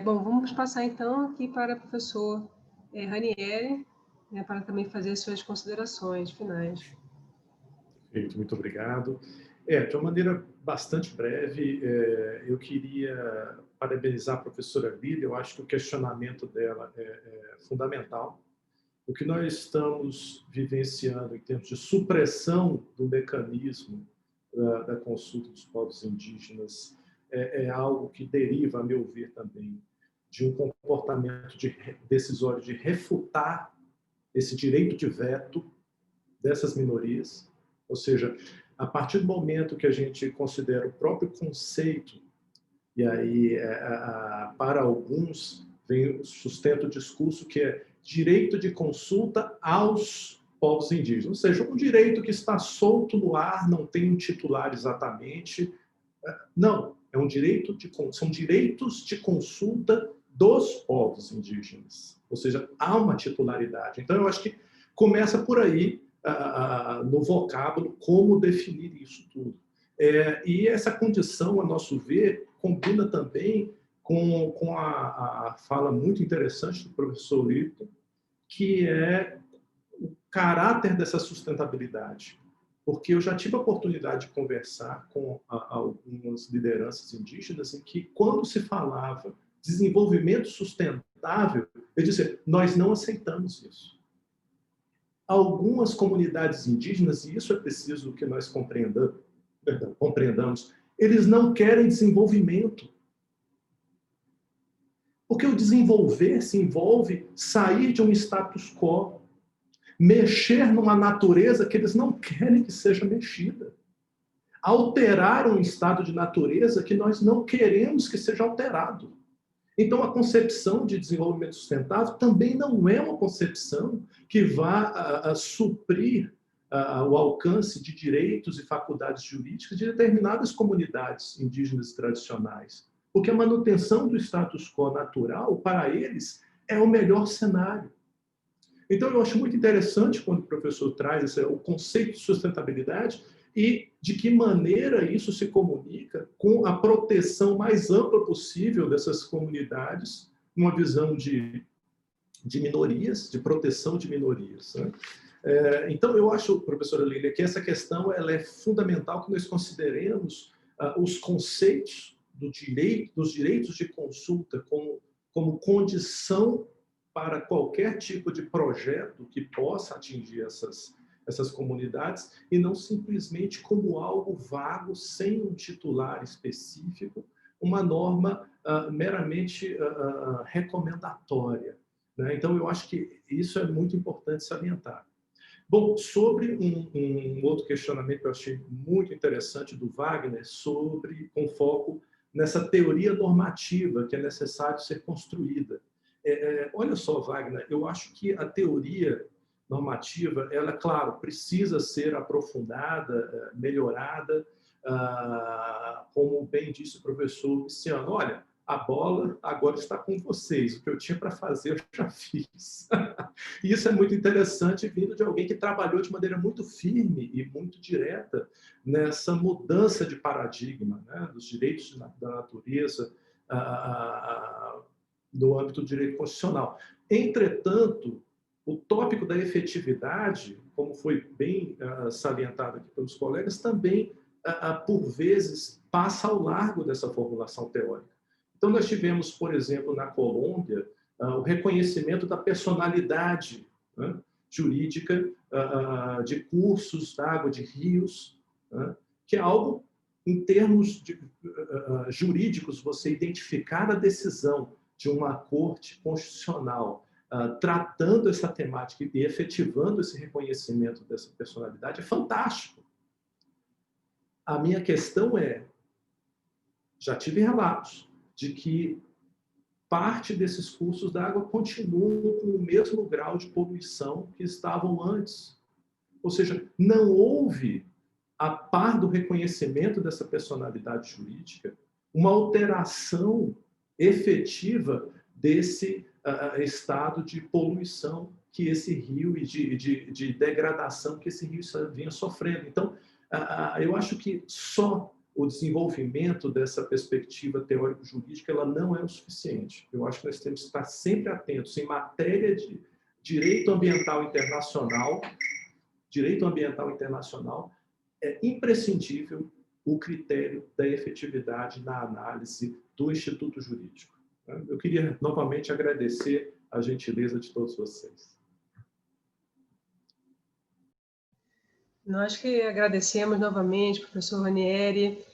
Bom, vamos passar então aqui para o professor Ranieri, né, para também fazer as suas considerações finais. Perfeito, muito obrigado. De uma maneira bastante breve, eu queria parabenizar a professora Lília. Eu acho que o questionamento dela é fundamental. O que nós estamos vivenciando em termos de supressão do mecanismo da consulta dos povos indígenas é algo que deriva, a meu ver, também de um comportamento decisório de refutar esse direito de veto dessas minorias, ou seja, a partir do momento que a gente considera o próprio conceito, e aí para alguns vem sustenta o discurso que é direito de consulta aos povos indígenas, ou seja, um direito que está solto no ar, não tem um titular exatamente. Não, são direitos de consulta dos povos indígenas, ou seja, há uma titularidade. Então, eu acho que começa por aí, no vocábulo, como definir isso tudo. E essa condição, a nosso ver, combina também com a fala muito interessante do professor Lipton, que é o caráter dessa sustentabilidade. Porque eu já tive a oportunidade de conversar com algumas lideranças indígenas em que, quando se falava desenvolvimento sustentável, eu disse, nós não aceitamos isso. Algumas comunidades indígenas, e isso é preciso que nós compreendamos, eles não querem desenvolvimento. Porque o desenvolver se envolve sair de um status quo, mexer numa natureza que eles não querem que seja mexida, alterar um estado de natureza que nós não queremos que seja alterado. Então, a concepção de desenvolvimento sustentável também não é uma concepção que vá suprir o alcance de direitos e faculdades jurídicas de determinadas comunidades indígenas tradicionais. Porque a manutenção do status quo natural, para eles, é o melhor cenário. Então, eu acho muito interessante quando o professor traz o conceito de sustentabilidade e de que maneira isso se comunica com a proteção mais ampla possível dessas comunidades, numa visão de minorias, de proteção de minorias. Né? Então, eu acho, professora Lília, que essa questão ela é fundamental que nós consideremos os conceitos dos direitos de consulta como condição para qualquer tipo de projeto que possa atingir essas comunidades e não simplesmente como algo vago, sem um titular específico, uma norma meramente recomendatória. Né? Então, eu acho que isso é muito importante salientar. Bom, sobre um outro questionamento que eu achei muito interessante do Wagner, com foco nessa teoria normativa que é necessário ser construída. Olha só, Wagner, eu acho que a teoria normativa, ela, claro, precisa ser aprofundada, melhorada, como bem disse o professor Luciano. Olha, a bola agora está com vocês, o que eu tinha para fazer eu já fiz. E isso é muito interessante, vindo de alguém que trabalhou de maneira muito firme e muito direta nessa mudança de paradigma, né, dos direitos da natureza, no âmbito do direito constitucional. Entretanto, o tópico da efetividade, como foi bem salientado aqui pelos colegas, também, por vezes, passa ao largo dessa formulação teórica. Então, nós tivemos, por exemplo, na Colômbia, o reconhecimento da personalidade, né, jurídica de cursos d'água, de rios, né, que é algo, em termos jurídicos, você identificar a decisão de uma corte constitucional tratando essa temática e efetivando esse reconhecimento dessa personalidade é fantástico. A minha questão já tive relatos de que parte desses cursos d'água continuam com o mesmo grau de poluição que estavam antes. Ou seja, não houve, a par do reconhecimento dessa personalidade jurídica, uma alteração efetiva desse estado de poluição que esse rio e de degradação que esse rio vinha sofrendo. Então, eu acho que só o desenvolvimento dessa perspectiva teórico-jurídica ela não é o suficiente. Eu acho que nós temos que estar sempre atentos em matéria de direito ambiental internacional. Direito ambiental internacional é imprescindível o critério da efetividade na análise do Instituto Jurídico. Eu queria novamente agradecer a gentileza de todos vocês. Nós que agradecemos novamente, professor Ranieri.